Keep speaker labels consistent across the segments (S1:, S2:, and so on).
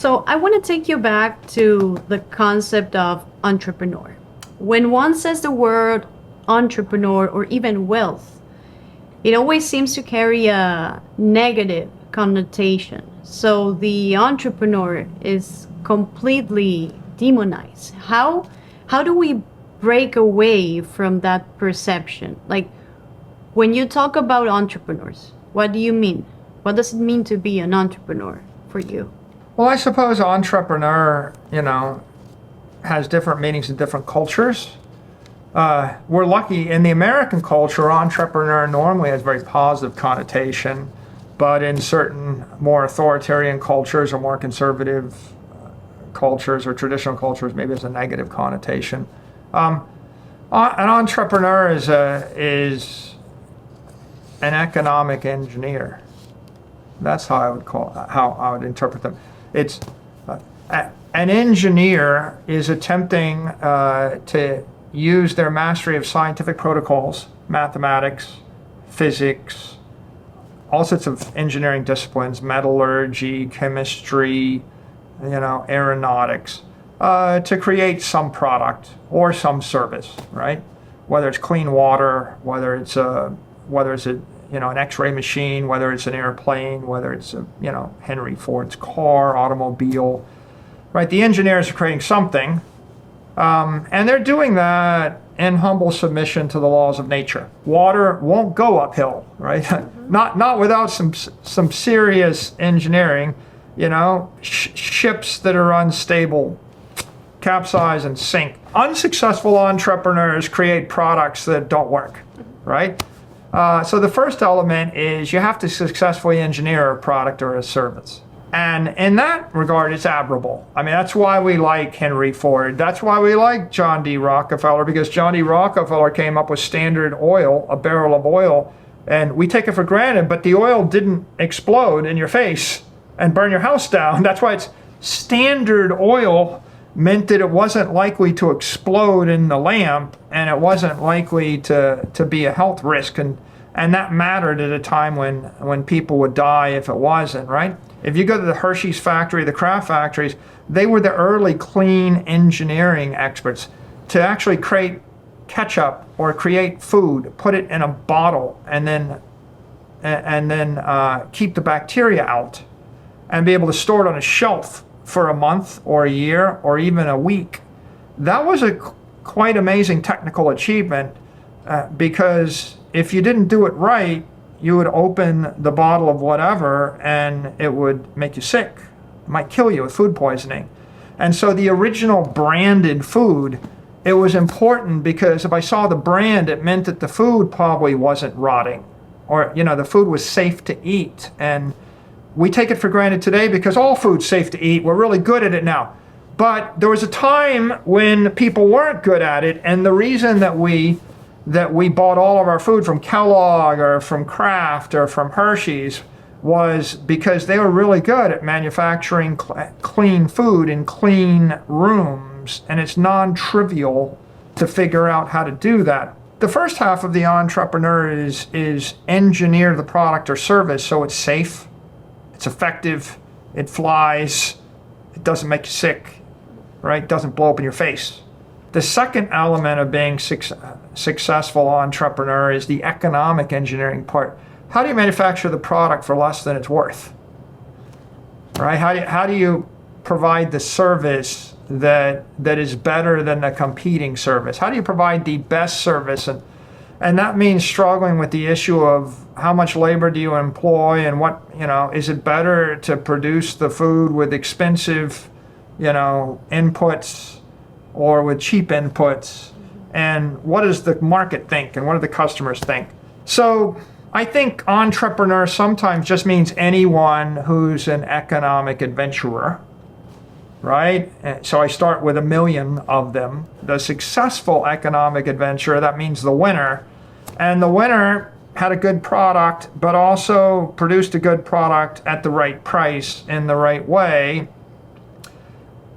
S1: So I want to take you back to the concept of entrepreneur. When one says the word entrepreneur or even wealth, it always seems to carry a negative connotation. So the entrepreneur is completely demonized. How do we break away from that perception? Like, when you talk about entrepreneurs, what do you mean? What does it mean to be an entrepreneur for you?
S2: Well, I suppose entrepreneur, has different meanings in different cultures. We're lucky in the American culture, entrepreneur normally has a very positive connotation, but in certain more authoritarian cultures or more conservative cultures or traditional cultures, maybe there's a negative connotation. An entrepreneur is an economic engineer. That's how I would interpret them. It's an engineer is attempting to use their mastery of scientific protocols, mathematics, physics, all sorts of engineering disciplines, metallurgy, chemistry, aeronautics, to create some product or some service, right? Whether it's clean water, whether it's an X-ray machine, whether it's an airplane, whether it's Henry Ford's car, automobile, right? The engineers are creating something, and they're doing that in humble submission to the laws of nature. Water won't go uphill, right? Mm-hmm. not without some serious engineering. Ships that are unstable capsize and sink. Unsuccessful entrepreneurs create products that don't work, right? So the first element is you have to successfully engineer a product or a service. And in that regard, it's admirable. I mean, that's why we like Henry Ford. That's why we like John D. Rockefeller, because John D. Rockefeller came up with Standard Oil, a barrel of oil, and we take it for granted, but the oil didn't explode in your face and burn your house down. That's why it's Standard Oil meant that it wasn't likely to explode in the lamp, and it wasn't likely to be a health risk. And that mattered at a time when people would die if it wasn't, right? If you go to the Hershey's factory, the Kraft factories, they were the early clean engineering experts to actually create ketchup or create food, put it in a bottle, and then keep the bacteria out and be able to store it on a shelf for a month or a year or even a week. That was a quite amazing technical achievement because if you didn't do it right, you would open the bottle of whatever and it would make you sick. It might kill you with food poisoning. And so the original branded food, it was important because if I saw the brand, it meant that the food probably wasn't rotting or, the food was safe to eat. And we take it for granted today because all food's safe to eat. We're really good at it now. But there was a time when people weren't good at it, and the reason that we bought all of our food from Kellogg or from Kraft or from Hershey's was because they were really good at manufacturing clean food in clean rooms, and it's non-trivial to figure out how to do that. The first half of the entrepreneur is engineer the product or service so it's safe, it's effective, it flies, it doesn't make you sick, right? It doesn't blow up in your face. The second element of being successful entrepreneur is the economic engineering part. How do you manufacture the product for less than it's worth? Right? How do you provide the service that is better than the competing service? How do you provide the best service? And that means struggling with the issue of how much labor do you employ and what, is it better to produce the food with expensive, inputs or with cheap inputs? And what does the market think and what do the customers think? So I think entrepreneur sometimes just means anyone who's an economic adventurer, right? So I start with 1 million of them. The successful economic adventurer, that means the winner. And the winner had a good product, but also produced a good product at the right price in the right way.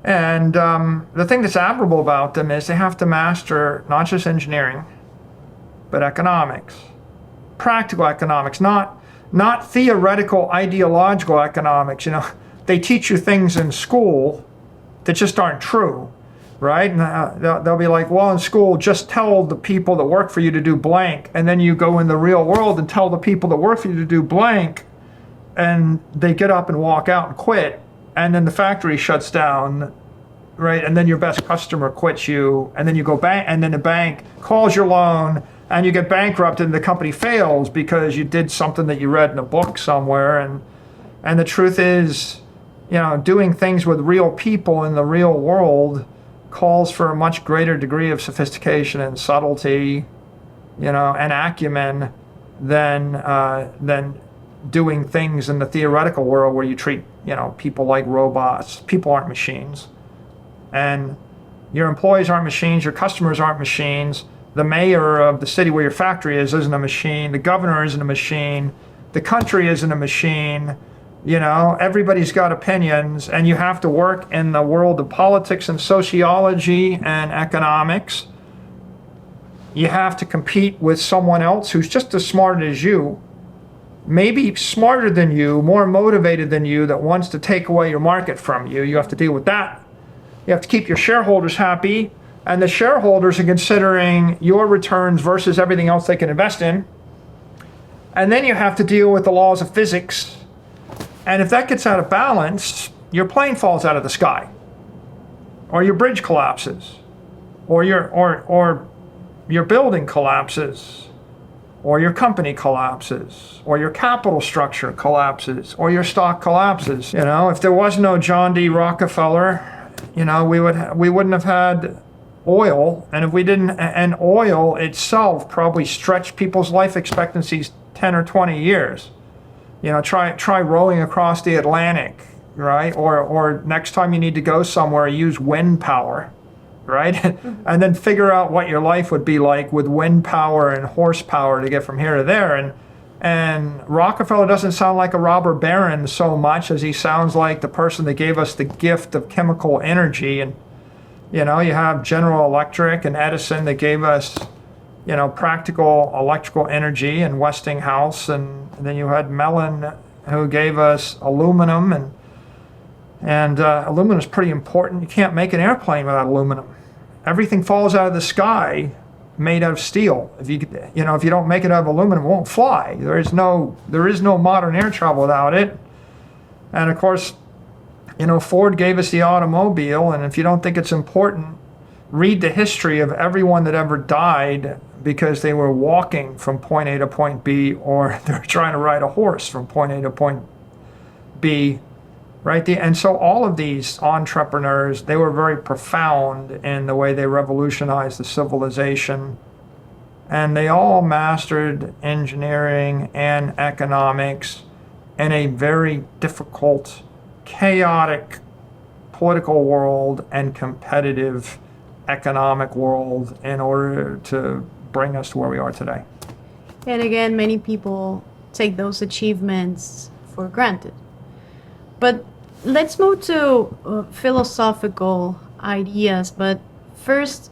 S2: And the thing that's admirable about them is they have to master not just engineering, but economics. Practical economics, not theoretical, ideological economics. they teach you things in school that just aren't true, right? And they'll be like, well, in school, just tell the people that work for you to do blank. And then you go in the real world and tell the people that work for you to do blank, and they get up and walk out and quit. And then the factory shuts down, right? And then your best customer quits you, and then you go back, and then the bank calls your loan, and you get bankrupted, and the company fails because you did something that you read in a book somewhere. And the truth is, doing things with real people in the real world calls for a much greater degree of sophistication and subtlety, and acumen than doing things in the theoretical world where you treat, people like robots. People aren't machines. And your employees aren't machines, your customers aren't machines. The mayor of the city where your factory is isn't a machine. The governor isn't a machine. The country isn't a machine. Everybody's got opinions, and you have to work in the world of politics and sociology and economics. You have to compete with someone else who's just as smart as you, maybe smarter than you, more motivated than you, that wants to take away your market from you. You have to deal with that. You have to keep your shareholders happy, and the shareholders are considering your returns versus everything else they can invest in. And then you have to deal with the laws of physics. And if that gets out of balance, your plane falls out of the sky, or your bridge collapses, or your building collapses, or your company collapses, or your capital structure collapses, or your stock collapses. If there was no John D. Rockefeller, we wouldn't have had oil, and if we didn't, and oil itself probably stretched people's life expectancies 10 or 20 years. Try rowing across the Atlantic, right? Or next time you need to go somewhere, use wind power, right? And then figure out what your life would be like with wind power and horsepower to get from here to there. And Rockefeller doesn't sound like a robber baron so much as he sounds like the person that gave us the gift of chemical energy. And you have General Electric and Edison that gave us practical electrical energy, and Westinghouse, and then you had Mellon who gave us aluminum, and aluminum is pretty important. You can't make an airplane without aluminum. Everything falls out of the sky made out of steel. If you don't make it out of aluminum, it won't fly. There is no modern air travel without it. And of course, Ford gave us the automobile, and if you don't think it's important, read the history of everyone that ever died because they were walking from point A to point B, or they're trying to ride a horse from point A to point B, right? And so all of these entrepreneurs, they were very profound in the way they revolutionized the civilization. And they all mastered engineering and economics in a very difficult, chaotic political world and competitive economic world in order to bring us to where we are today.
S1: And again, many people take those achievements for granted. But let's move to philosophical ideas. But first,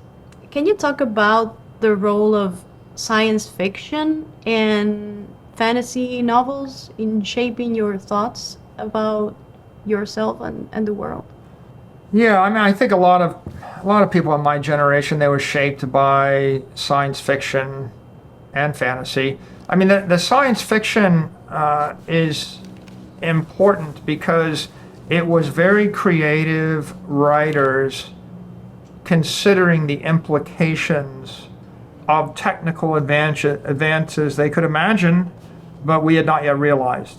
S1: can you talk about the role of science fiction and fantasy novels in shaping your thoughts about yourself and the world?
S2: Yeah, I think a lot of people in my generation, they were shaped by science fiction and fantasy. The science fiction is important because it was very creative writers considering the implications of technical advances they could imagine, but we had not yet realized.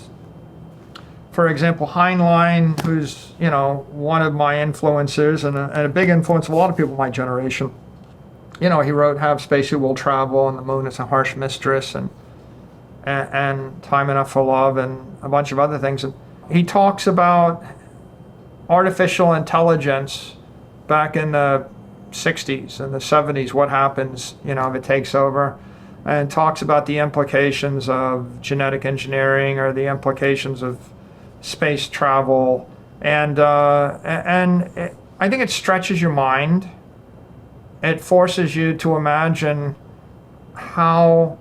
S2: For example, Heinlein, who's one of my influences and a big influence of a lot of people in my generation. He wrote "Have Spacesuit Will Travel" and "The Moon is a Harsh Mistress" and "Time Enough for Love" and a bunch of other things. And he talks about artificial intelligence back in the 60s and the 70s. What happens, if it takes over? And talks about the implications of genetic engineering or the implications of space travel, and I think it stretches your mind. It forces you to imagine how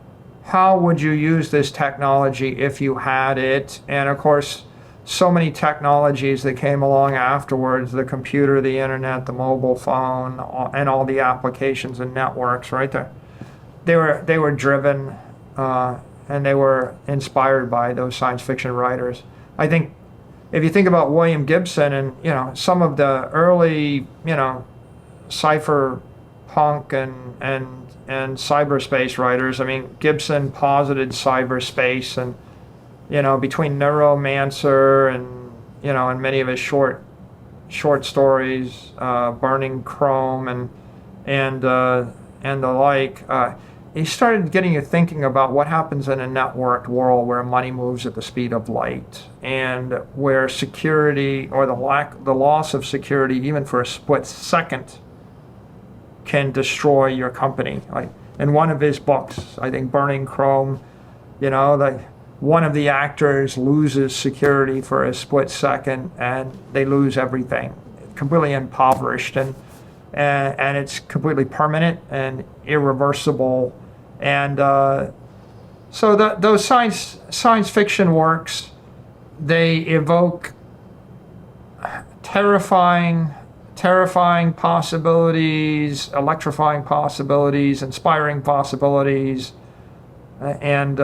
S2: would you use this technology if you had it. And of course, so many technologies that came along afterwards, the computer, the internet, the mobile phone, and all the applications and networks, right there. They were driven and they were inspired by those science fiction writers. I think if you think about William Gibson and some of the early cypherpunk and cyberspace writers, I mean Gibson posited cyberspace and between Neuromancer and many of his short stories, Burning Chrome and the like, he started getting you thinking about what happens in a networked world where money moves at the speed of light, and where security or the loss of security, even for a split second, can destroy your company. Like in one of his books, I think Burning Chrome, one of the actors loses security for a split second and they lose everything, completely impoverished, and it's completely permanent and irreversible. And so those science fiction works, they evoke terrifying possibilities, electrifying possibilities, inspiring possibilities, and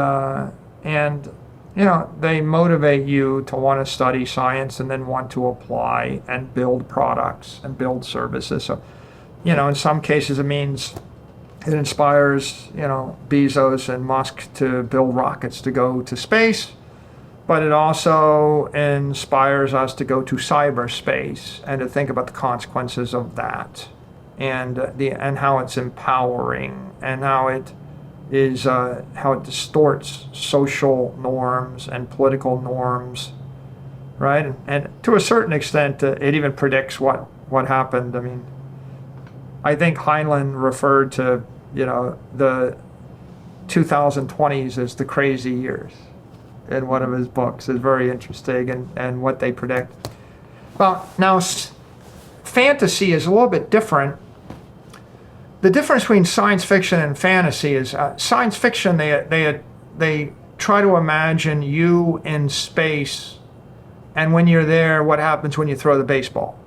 S2: they motivate you to want to study science and then want to apply and build products and build services. So, in some cases it inspires, Bezos and Musk to build rockets to go to space, but it also inspires us to go to cyberspace and to think about the consequences of that, and how it's empowering, and how it distorts social norms and political norms, right? And to a certain extent, it even predicts what happened. I mean, I think Heinlein referred to the 2020s as the crazy years in one of his books. Is very interesting, and what they predict. Well, now fantasy is a little bit different. The difference between science fiction and fantasy is science fiction, they try to imagine you in space, and when you're there, what happens when you throw the baseball,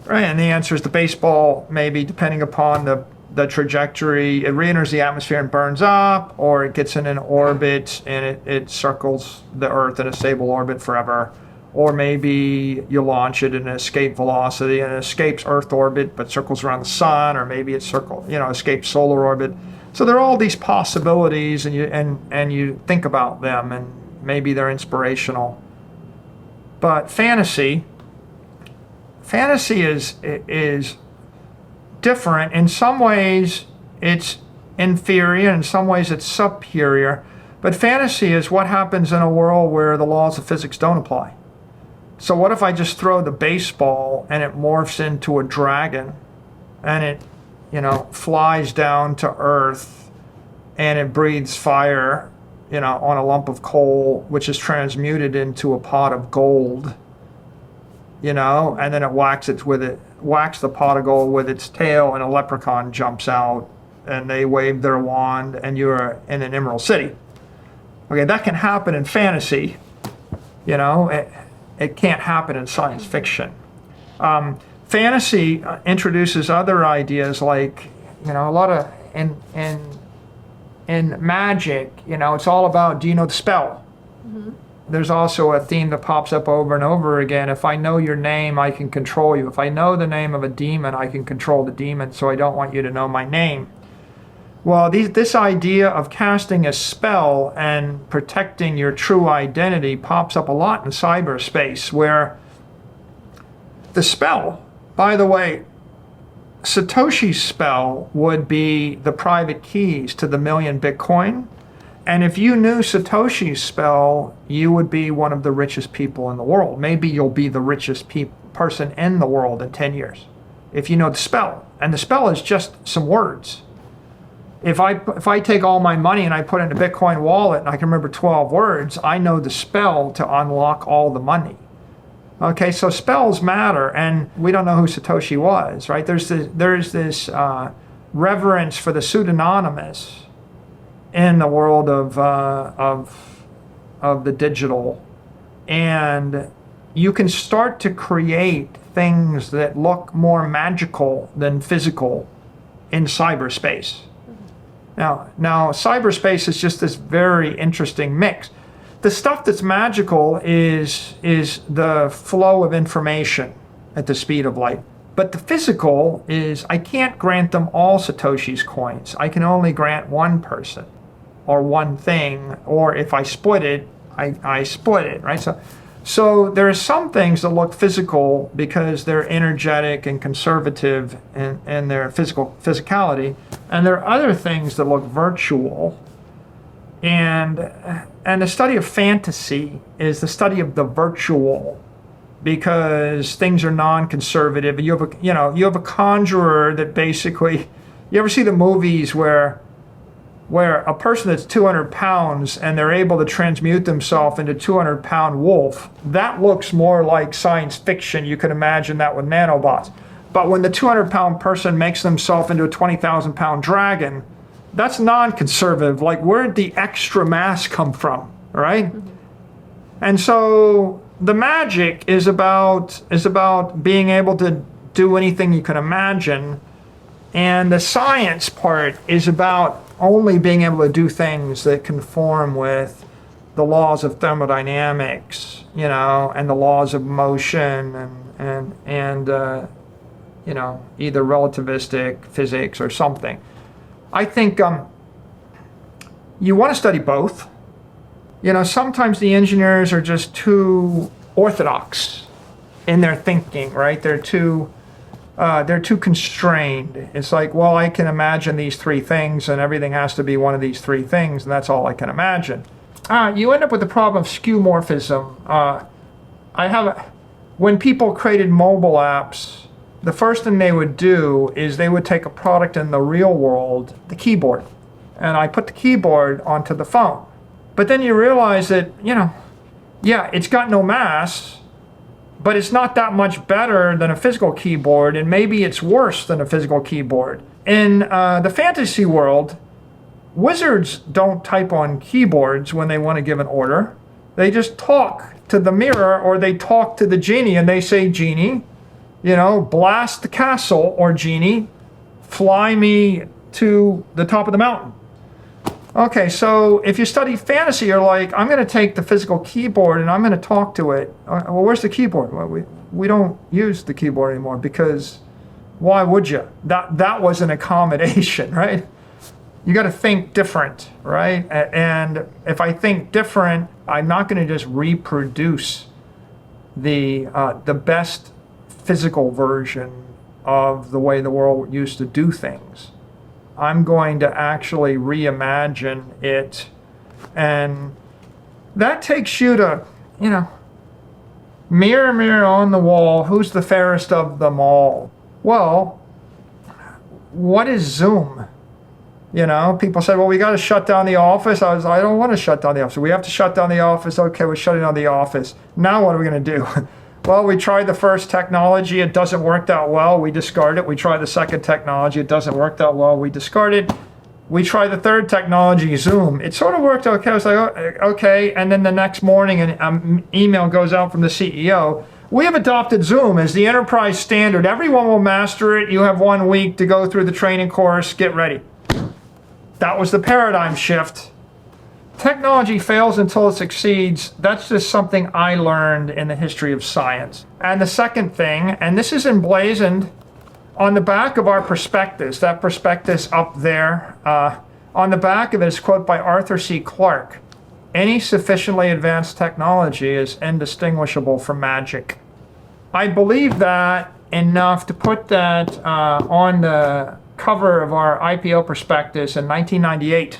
S2: right? And the answer is the baseball, maybe depending upon the trajectory, it re-enters the atmosphere and burns up, or it gets in an orbit and it circles the Earth in a stable orbit forever. Or maybe you launch it in an escape velocity and it escapes Earth orbit but circles around the sun, or maybe it escapes solar orbit. So there are all these possibilities, and you think about them, and maybe they're inspirational. But fantasy is different. In some ways it's inferior, in some ways it's superior. But fantasy is what happens in a world where the laws of physics don't apply. So what if I just throw the baseball and it morphs into a dragon, and it, flies down to Earth, and it breathes fire, on a lump of coal, which is transmuted into a pot of gold, and then it whacks the pot of gold with its tail, and a leprechaun jumps out, and they wave their wand, and you're in an Emerald City. Okay, that can happen in fantasy, It can't happen in science fiction. Fantasy introduces other ideas, like a lot of in magic. It's all about, do you know the spell? Mm-hmm. There's also a theme that pops up over and over again. If I know your name, I can control you. If I know the name of a demon, I can control the demon. So I don't want you to know my name. Well, this idea of casting a spell and protecting your true identity pops up a lot in cyberspace, where the spell, by the way, Satoshi's spell would be the private keys to the 1,000,000 Bitcoin. And if you knew Satoshi's spell, you would be one of the richest people in the world. Maybe you'll be the richest person in the world in 10 years, if you know the spell. And the spell is just some words. If I take all my money and I put it in a Bitcoin wallet and I can remember 12 words, I know the spell to unlock all the money. Okay, so spells matter, and we don't know who Satoshi was, right? There's this reverence for the pseudonymous in the world of the digital, and you can start to create things that look more magical than physical in cyberspace. Now cyberspace is just this very interesting mix. The stuff that's magical is the flow of information at the speed of light. But the physical is, I can't grant them all Satoshi's coins. I can only grant one person or one thing, or if I split it, I split it, right? So there are some things that look physical because they're energetic and conservative in their physicality, and there are other things that look virtual. And the study of fantasy is the study of the virtual, because things are non-conservative. You have a conjurer that basically, you ever see the movies where a person that's 200 pounds and they're able to transmute themselves into 200-pound wolf? That looks more like science fiction. You can imagine that with nanobots. But when the 200-pound person makes themselves into a 20,000-pound dragon, that's non-conservative. Like, where'd the extra mass come from, right? Mm-hmm. And so the magic is about being able to do anything you can imagine, and the science part is about only being able to do things that conform with the laws of thermodynamics, and the laws of motion and either relativistic physics or something. I think you want to study both. Sometimes the engineers are just too orthodox in their thinking, right? They're too constrained. It's like, well, I can imagine these three things, and everything has to be one of these three things, and that's all I can imagine. You end up with the problem of skeuomorphism. When people created mobile apps, the first thing they would do is they would take a product in the real world, the keyboard, and I put the keyboard onto the phone. But then you realize that, it's got no mass, but it's not that much better than a physical keyboard, and maybe it's worse than a physical keyboard. In the fantasy world, wizards don't type on keyboards when they want to give an order. They just talk to the mirror, or they talk to the genie, and they say, "Genie, blast the castle," or "Genie, fly me to the top of the mountain." Okay, so if you study fantasy, you're like, I'm going to take the physical keyboard and I'm going to talk to it. Well, where's the keyboard? Well, we don't use the keyboard anymore, because why would you? That was an accommodation, right? You got to think different, right? And if I think different, I'm not going to just reproduce the best physical version of the way the world used to do things. I'm going to actually reimagine it, and that takes you to, mirror, mirror on the wall, who's the fairest of them all? Well, what is Zoom? People say, well, we got to shut down the office. I don't want to shut down the office. We have to shut down the office. Okay, we're shutting down the office. Now what are we going to do? Well, we tried the first technology. It doesn't work that well. We discard it. We try the second technology. It doesn't work that well. We discard it. We try the third technology, Zoom. It sort of worked okay. I was like, oh, okay. And then the next morning, an email goes out from the CEO. We have adopted Zoom as the enterprise standard. Everyone will master it. You have 1 week to go through the training course. Get ready. That was the paradigm shift. Technology fails until it succeeds. That's just something I learned in the history of science. And the second thing, and this is emblazoned on the back of our prospectus, that prospectus up there, on the back of it is a quote by Arthur C. Clarke: "Any sufficiently advanced technology is indistinguishable from magic." I believe that enough to put that on the cover of our IPO prospectus in 1998.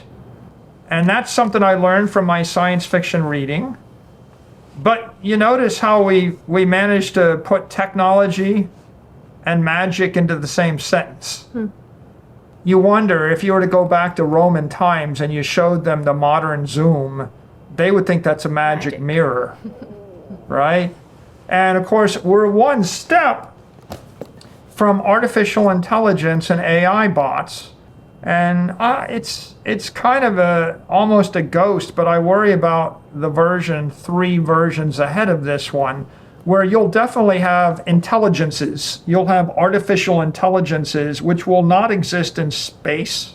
S2: And that's something I learned from my science fiction reading. But you notice how we managed to put technology and magic into the same sentence. You wonder, if you were to go back to Roman times and you showed them the modern Zoom, they would think that's a magic mirror, right? And of course, we're one step from artificial intelligence and AI bots. And it's kind of almost a ghost, but I worry about the version 3 versions ahead of this one, where you'll definitely have intelligences. You'll have artificial intelligences which will not exist in space.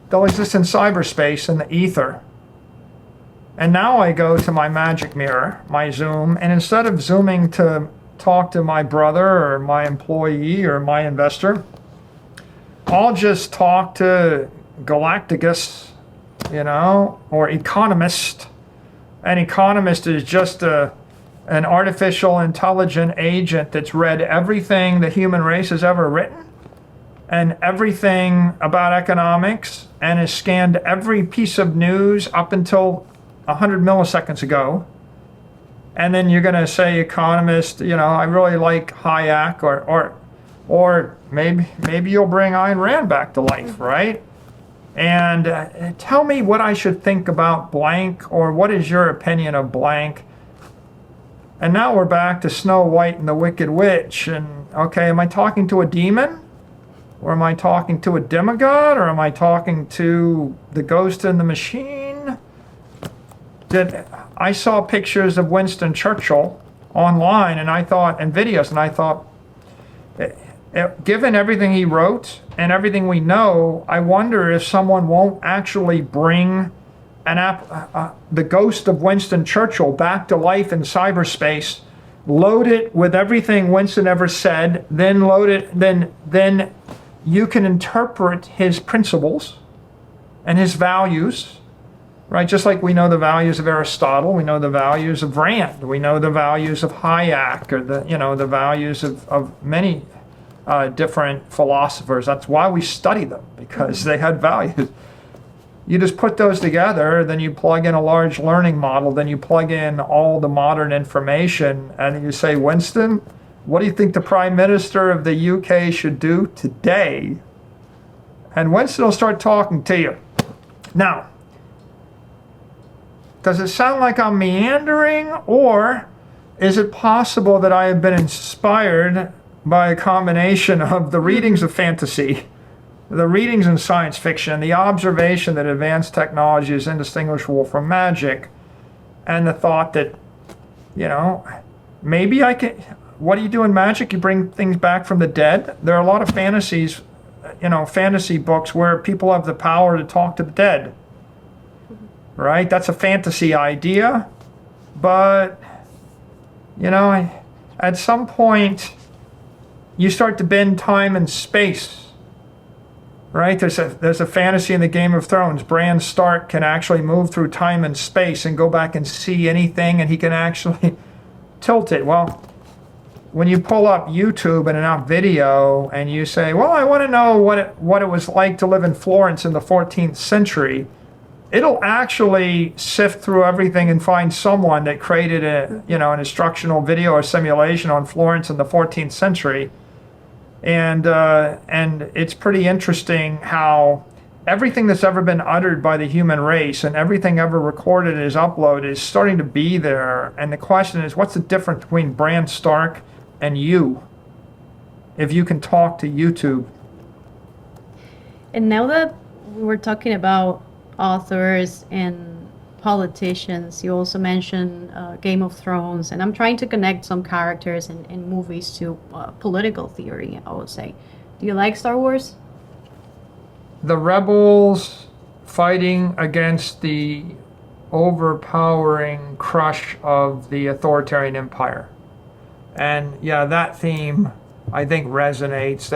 S2: They'll exist in cyberspace, in the ether. And now I go to my magic mirror, my Zoom, and instead of Zooming to talk to my brother or my employee or my investor, I'll just talk to Galacticus, or Economist. An economist is just an artificial intelligent agent that's read everything the human race has ever written and everything about economics and has scanned every piece of news up until 100 milliseconds ago. And then you're going to say, economist, I really like Hayek, or maybe you'll bring Ayn Rand back to life, right? And tell me what I should think about blank, or what is your opinion of blank? And now we're back to Snow White and the Wicked Witch. And okay, am I talking to a demon? Or am I talking to a demigod? Or am I talking to the ghost in the machine? I saw pictures of Winston Churchill online and videos, and I thought, given everything he wrote and everything we know, I wonder if someone won't actually bring the ghost of Winston Churchill back to life in cyberspace, load it with everything Winston ever said, then then you can interpret his principles and his values, right? Just like we know the values of Aristotle, we know the values of Rand, we know the values of Hayek, or the values of many different philosophers. That's why we study them, because they had values. You just put those together, then you plug in a large learning model, then you plug in all the modern information, and you say, Winston, what do you think the Prime Minister of the UK should do today? And Winston will start talking to you. Now, does it sound like I'm meandering, or is it possible that I have been inspired by a combination of the readings of fantasy, the readings in science fiction, the observation that advanced technology is indistinguishable from magic, and the thought that, maybe I can... What do you do in magic? You bring things back from the dead. There are a lot of fantasies, fantasy books where people have the power to talk to the dead. Right? That's a fantasy idea. But, at some point, you start to bend time and space. Right? There's a fantasy in the Game of Thrones. Bran Stark can actually move through time and space and go back and see anything, and he can actually tilt it. Well, when you pull up YouTube and enough video and you say, well, I want to know what it was like to live in Florence in the 14th century, it'll actually sift through everything and find someone that created an instructional video or simulation on Florence in the 14th century. And it's pretty interesting how everything that's ever been uttered by the human race and everything ever recorded is uploaded is starting to be there. And the question is, what's the difference between Bran Stark and you, if you can talk to YouTube?
S1: And now that we're talking about authors and politicians, you also mentioned Game of Thrones, and I'm trying to connect some characters in movies to political theory, I would say. Do you like Star Wars?
S2: The rebels fighting against the overpowering crush of the authoritarian empire. And yeah, that theme, I think, resonates.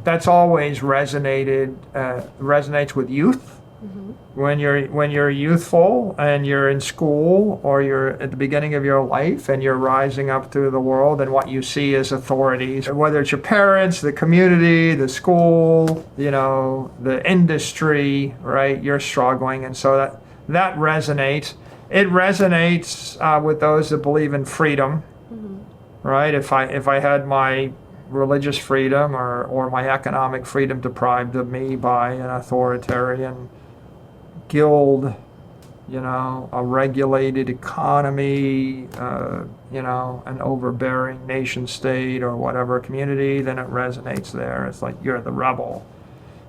S2: That's always resonates with youth. Mm-hmm. When you're youthful and you're in school, or you're at the beginning of your life and you're rising up through the world, and what you see as authorities, whether it's your parents, the community, the school, the industry, right? You're struggling, and so that resonates. It resonates with those that believe in freedom. Right? If I had my religious freedom or my economic freedom deprived of me by an authoritarian guild, a regulated economy, an overbearing nation state or whatever community, then it resonates there. It's like you're the rebel.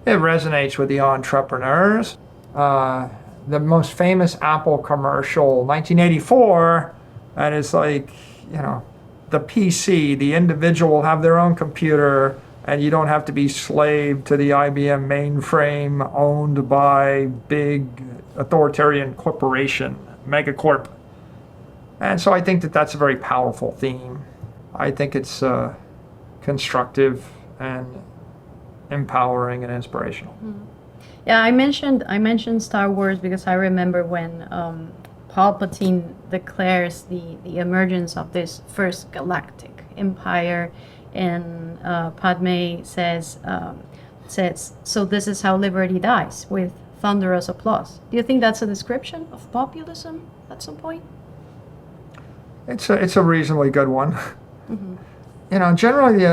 S2: It resonates with the entrepreneurs. The most famous Apple commercial, 1984, and it's like, the PC, the individual will have their own computer, and you don't have to be slave to the IBM mainframe owned by big authoritarian corporation, megacorp. And so I think that that's a very powerful theme. I think it's constructive and empowering and inspirational.
S1: Yeah, I mentioned Star Wars because I remember when Palpatine declares the emergence of this first galactic empire, and Padme says, "So this is how liberty dies, with thunderous applause." Do you think that's a description of populism at some point?
S2: It's a reasonably good one. Generally,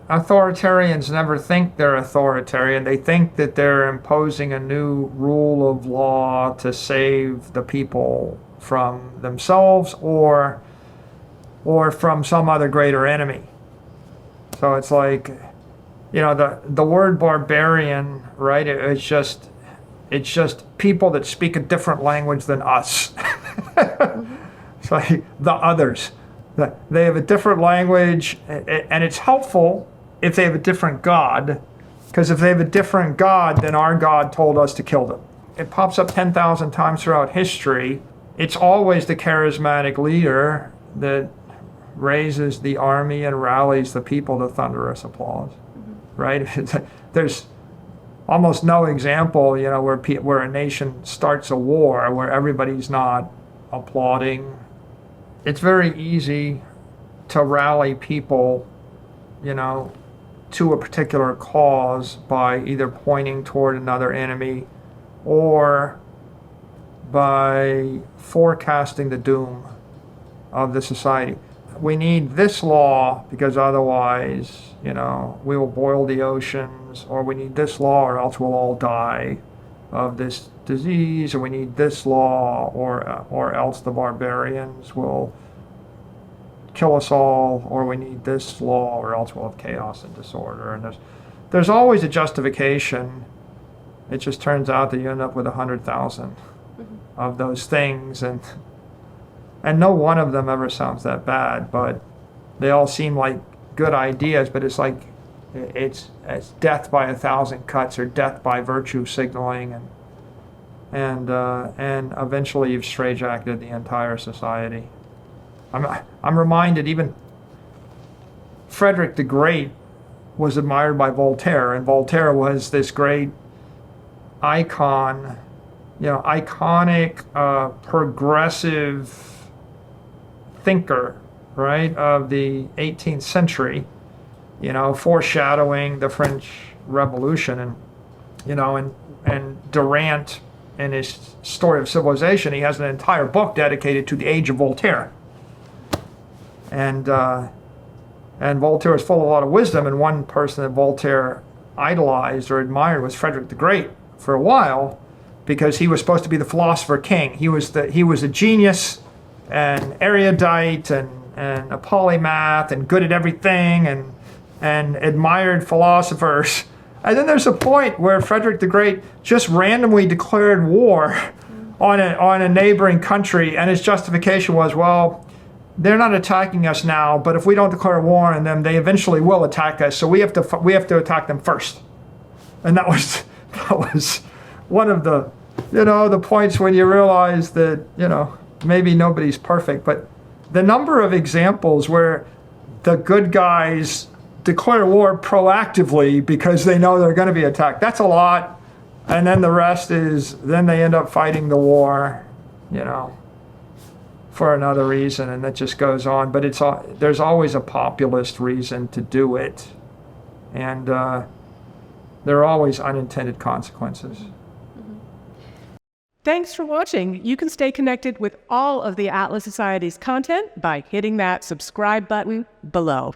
S2: authoritarians never think they're authoritarian. They think that they're imposing a new rule of law to save the people from themselves or from some other greater enemy. So it's like, the word barbarian, right? It's just people that speak a different language than us. It's like the others. They have a different language, and it's helpful if they have a different God, because if they have a different God, then our God told us to kill them. It pops up 10,000 times throughout history. It's always the charismatic leader that raises the army and rallies the people to thunderous applause, right? There's almost no example, where a nation starts a war where everybody's not applauding. It's very easy to rally people, to a particular cause by either pointing toward another enemy or by forecasting the doom of the society. We need this law because otherwise, we will boil the oceans, or we need this law or else we'll all die of this disease, or we need this law or else the barbarians will kill us all, or we need this law or else we'll have chaos and disorder. And there's always a justification. It just turns out that you end up with 100,000 of those things, and no one of them ever sounds that bad, but they all seem like good ideas. But it's like it's death by 1,000 cuts, or death by virtue signaling, and eventually you've straitjacketed the entire society. I'm reminded, even Frederick the Great was admired by Voltaire, and Voltaire was this great iconic, progressive thinker, right, of the 18th century, foreshadowing the French Revolution. And Durant, in his Story of Civilization, he has an entire book dedicated to the age of Voltaire. And Voltaire was full of a lot of wisdom, and one person that Voltaire idolized or admired was Frederick the Great for a while, because he was supposed to be the philosopher king. He was a genius and erudite and a polymath and good at everything and admired philosophers. And then there's a point where Frederick the Great just randomly declared war on a neighboring country, and his justification was, well, they're not attacking us now, but if we don't declare war on them, they eventually will attack us. So we have to attack them first. And that was one of the the points when you realize that maybe nobody's perfect, but the number of examples where the good guys declare war proactively because they know they're going to be attacked, that's a lot. And then the rest is then they end up fighting the war, for another reason, and that just goes on. But there's always a populist reason to do it, and there are always unintended consequences.
S3: Thanks for watching. You can stay connected with all of the Atlas Society's content by hitting that subscribe button below.